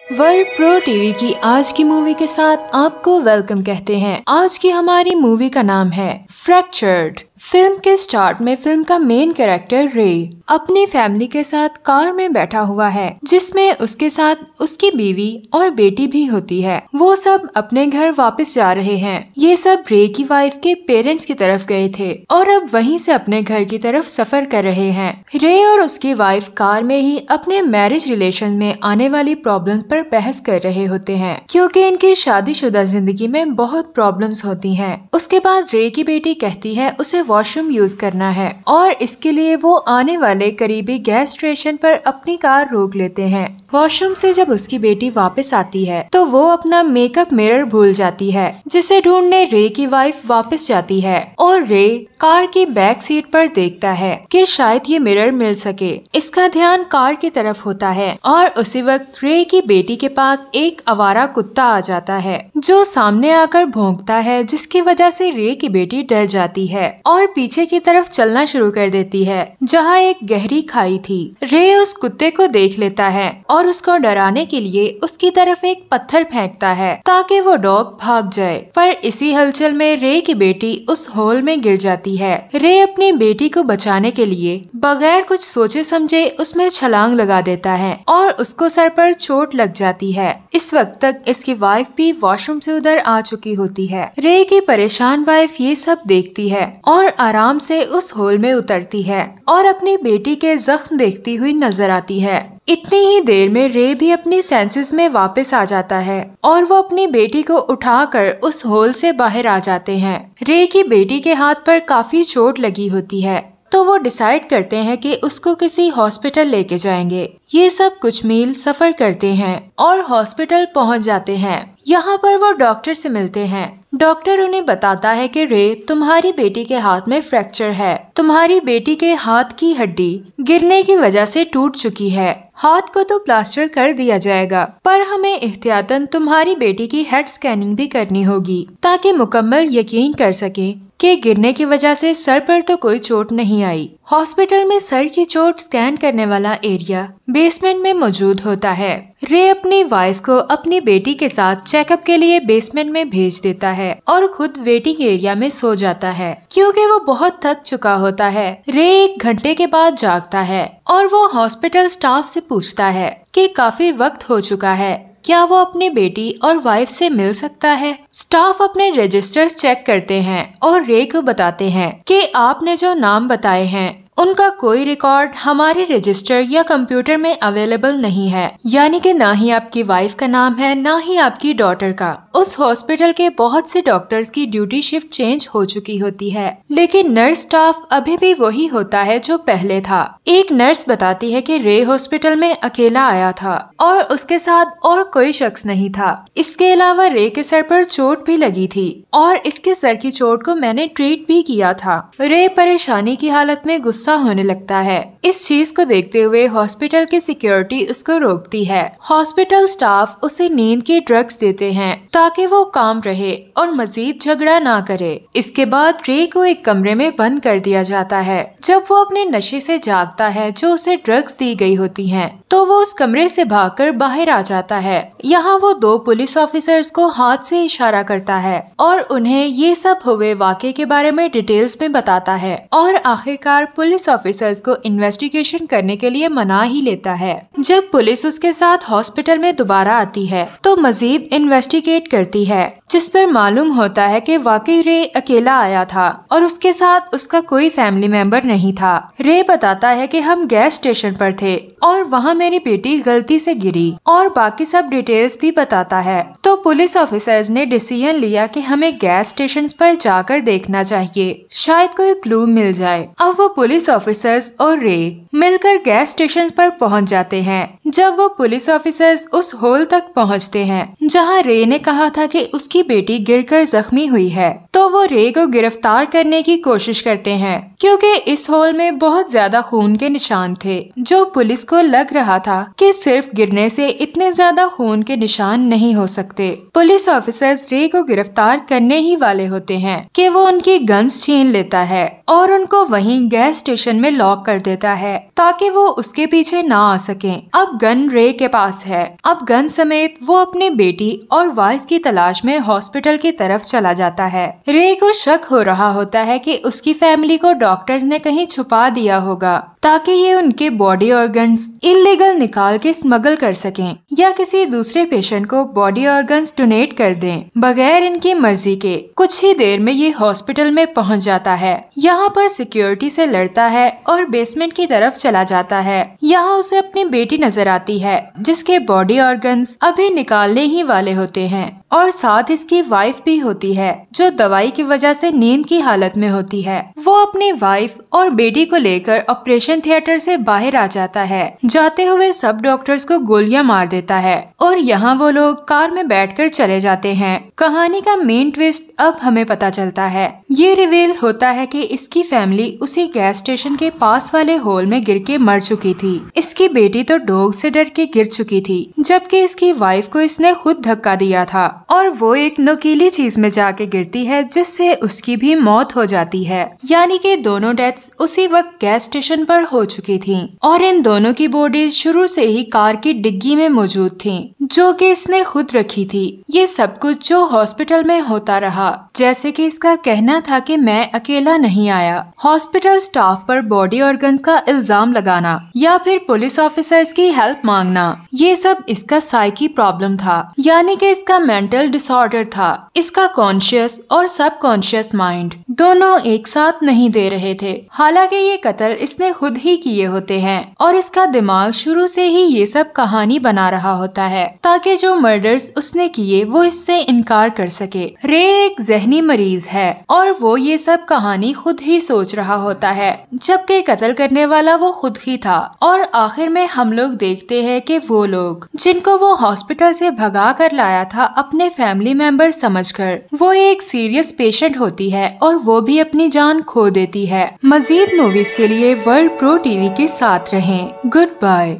World pro TV की आज की मूवी के साथ आपको वेलकम कहते हैं। आज की हमारी मूवी का नाम है फ्रैक्चर्ड। फिल्म के स्टार्ट में फिल्म का मेन कैरेक्टर रे अपनी फैमिली के साथ कार में बैठा हुआ है, जिसमें उसके साथ उसकी बीवी और बेटी भी होती है। वो सब अपने घर वापस जा रहे हैं। ये सब रे की वाइफ के पेरेंट्स की तरफ गए थे और अब वहीं से अपने घर की तरफ सफर कर रहे हैं। रे और उसकी वाइफ कार में ही अपने मैरिज रिलेशन में आने वाली प्रॉब्लम पर बहस कर रहे होते हैं, क्योंकि इनकी शादीशुदा जिंदगी में बहुत प्रॉब्लम्स होती हैं। उसके बाद रे की बेटी कहती है उसे वॉशरूम यूज करना है और इसके लिए वो आने वाले करीबी गैस स्टेशन पर अपनी कार रोक लेते हैं। वॉशरूम से जब उसकी बेटी वापस आती है तो वो अपना मेकअप मिरर भूल जाती है, जिसे ढूंढने रे की वाइफ वापस जाती है और रे कार की बैक सीट पर देखता है कि शायद ये मिरर मिल सके। इसका ध्यान कार की तरफ होता है और उसी वक्त रे की बेटी के पास एक आवारा कुत्ता आ जाता है जो सामने आकर भौंकता है, जिसकी वजह से रे की बेटी डर जाती है और पीछे की तरफ चलना शुरू कर देती है, जहाँ एक गहरी खाई थी। रे उस कुत्ते को देख लेता है और उसको डराने के लिए उसकी तरफ एक पत्थर फेंकता है ताकि वो डॉग भाग जाए। पर इसी हलचल में रे की बेटी उस होल में गिर जाती है। रे अपनी बेटी को बचाने के लिए बगैर कुछ सोचे समझे उसमें छलांग लगा देता है और उसको सर पर चोट लग जाती है। इस वक्त तक इसकी वाइफ भी वॉशरूम से उधर आ चुकी होती है। रे की परेशान वाइफ ये सब देखती है और आराम से उस होल में उतरती है और अपनी बेटी के जख्म देखती हुई नजर आती है। इतनी ही देर में रे भी अपनी सेंसेस में वापस आ जाता है और वो अपनी बेटी को उठाकर उस होल से बाहर आ जाते हैं। रे की बेटी के हाथ पर काफी चोट लगी होती है, तो वो डिसाइड करते हैं कि उसको किसी हॉस्पिटल लेके जाएंगे। ये सब कुछ मील सफर करते हैं और हॉस्पिटल पहुंच जाते हैं। यहाँ पर वो डॉक्टर से मिलते हैं। डॉक्टर उन्हें बताता है कि रे, तुम्हारी बेटी के हाथ में फ्रैक्चर है। तुम्हारी बेटी के हाथ की हड्डी गिरने की वजह से टूट चुकी है। हाथ को तो प्लास्टर कर दिया जाएगा, पर हमें एहतियातन तुम्हारी बेटी की हेड स्कैनिंग भी करनी होगी ताकि मुकम्मल यकीन कर सके कि गिरने की वजह से सर पर तो कोई चोट नहीं आई। हॉस्पिटल में सर की चोट स्कैन करने वाला एरिया बेसमेंट में मौजूद होता है। रे अपनी वाइफ को अपनी बेटी के साथ चेकअप के लिए बेसमेंट में भेज देता है और खुद वेटिंग एरिया में सो जाता है, क्योंकि वो बहुत थक चुका होता है। रे 1 घंटे के बाद जागता है और वो हॉस्पिटल स्टाफ से पूछता है कि काफी वक्त हो चुका है, क्या वो अपनी बेटी और वाइफ से मिल सकता है। स्टाफ अपने रजिस्टर्स चेक करते हैं और रे को बताते हैं कि आपने जो नाम बताए हैं उनका कोई रिकॉर्ड हमारे रजिस्टर या कंप्यूटर में अवेलेबल नहीं है, यानी कि ना ही आपकी वाइफ का नाम है ना ही आपकी डॉटर का। उस हॉस्पिटल के बहुत से डॉक्टर्स की ड्यूटी शिफ्ट चेंज हो चुकी होती है, लेकिन नर्स स्टाफ अभी भी वही होता है जो पहले था। एक नर्स बताती है कि रे हॉस्पिटल में अकेला आया था और उसके साथ और कोई शख्स नहीं था। इसके अलावा रे के सर पर चोट भी लगी थी और इसके सर की चोट को मैंने ट्रीट भी किया था। रे परेशानी की हालत में गुस्सा होने लगता है। इस चीज को देखते हुए हॉस्पिटल की सिक्योरिटी उसको रोकती है। हॉस्पिटल स्टाफ उसे नींद के ड्रग्स देते हैं ताकि वो काम रहे और मजीद झगड़ा ना करे। इसके बाद रे को एक कमरे में बंद कर दिया जाता है। जब वो अपने नशे से जागता है जो उसे ड्रग्स दी गई होती हैं, तो वो उस कमरे से भागकर बाहर आ जाता है। यहाँ वो 2 पुलिस ऑफिसर्स को हाथ से इशारा करता है और उन्हें ये सब हुए वाक़े के बारे में डिटेल्स में बताता है और आखिरकार पुलिस ऑफिसर्स को इन्वेस्टिगेशन करने के लिए मना ही लेता है। जब पुलिस उसके साथ हॉस्पिटल में दोबारा आती है तो मजीद इन्वेस्टिगेट करती है, जिस पर मालूम होता है कि वाकई रे अकेला आया था और उसके साथ उसका कोई फैमिली मेंबर नहीं था। रे बताता है कि हम गैस स्टेशन पर थे और वहाँ मेरी बेटी गलती से गिरी और बाकी सब डिटेल्स भी बताता है। तो पुलिस ऑफिसर्स ने डिसीजन लिया कि हमें गैस स्टेशन पर जाकर देखना चाहिए, शायद कोई क्लू मिल जाए। अब वो पुलिस ऑफिसर्स और रे मिलकर गैस स्टेशन पर पहुंच जाते हैं। जब वो पुलिस ऑफिसर्स उस होल तक पहुंचते हैं जहां रे ने कहा था कि उसकी बेटी गिरकर जख्मी हुई है, तो वो रे को गिरफ्तार करने की कोशिश करते हैं, क्योंकि इस होल में बहुत ज्यादा खून के निशान थे, जो पुलिस को लग रहा था कि सिर्फ गिरने से इतने ज्यादा खून के निशान नहीं हो सकते। पुलिस ऑफिसर्स रे को गिरफ्तार करने ही वाले होते हैं कि वो उनकी गन्स छीन लेता है और उनको वहीं गैस स्टेशन में लॉक कर देता है ताकि वो उसके पीछे ना आ सके। अब गन रे के पास है। अब गन समेत वो अपनी बेटी और वाइफ की तलाश में हॉस्पिटल की तरफ चला जाता है। रे को शक हो रहा होता है कि उसकी फैमिली को डॉक्टर्स ने कहीं छुपा दिया होगा ताकि ये उनके बॉडी ऑर्गन्स इलीगल निकाल के स्मगल कर सकें या किसी दूसरे पेशेंट को बॉडी ऑर्गन्स डोनेट कर दें बगैर इनकी मर्जी के। कुछ ही देर में ये हॉस्पिटल में पहुंच जाता है। यहाँ पर सिक्योरिटी से लड़ता है और बेसमेंट की तरफ चला जाता है। यहाँ उसे अपनी बेटी नजर आती है जिसके बॉडी ऑर्गन्स अभी निकालने ही वाले होते हैं और साथ इसकी वाइफ भी होती है जो दवाई की वजह से नींद की हालत में होती है। वो अपनी वाइफ और बेटी को लेकर ऑपरेशन थिएटर से बाहर आ जाता है। जाते हुए सब डॉक्टर्स को गोलियां मार देता है और यहाँ वो लोग कार में बैठकर चले जाते हैं। कहानी का मेन ट्विस्ट अब हमें पता चलता है। ये रिवील होता है कि इसकी फैमिली उसी गैस स्टेशन के पास वाले होल में गिर के मर चुकी थी। इसकी बेटी तो डॉग से डर के गिर चुकी थी जबकि इसकी वाइफ को इसने खुद धक्का दिया था और वो एक नुकीली चीज में जाके गिरती है जिससे उसकी भी मौत हो जाती है। यानी कि दोनों डेथ्स उसी वक्त गैस स्टेशन पर हो चुकी थीं और इन दोनों की बॉडीज शुरू से ही कार की डिग्गी में मौजूद थीं जो कि इसने खुद रखी थी। ये सब कुछ जो हॉस्पिटल में होता रहा, जैसे कि इसका कहना था कि मैं अकेला नहीं आया। हॉस्पिटल स्टाफ पर बॉडी ऑर्गन्स का इल्जाम लगाना या फिर पुलिस ऑफिसर्स की हेल्प मांगना, ये सब इसका साइकी प्रॉब्लम था। यानी कि इसका मेंटल डिसऑर्डर था। इसका कॉन्शियस और सब कॉन्शियस माइंड दोनों एक साथ नहीं दे रहे थे। हालांकि ये कत्ल इसने खुद ही किए होते हैं और इसका दिमाग शुरू से ही ये सब कहानी बना रहा होता है ताकि जो मर्डर्स उसने किए वो इससे इनकार कर सके। रे एक जहनी मरीज है और वो ये सब कहानी खुद ही सोच रहा होता है जबकि कत्ल करने वाला वो खुद ही था। और आखिर में हम लोग देखते हैं कि वो लोग जिनको वो हॉस्पिटल से भगा कर लाया था अपने फैमिली मेंबर समझकर, वो एक सीरियस पेशेंट होती है और वो भी अपनी जान खो देती है। मजीद मूवीज के लिए वर्ल्ड प्रो टीवी के साथ रहें। Good bye.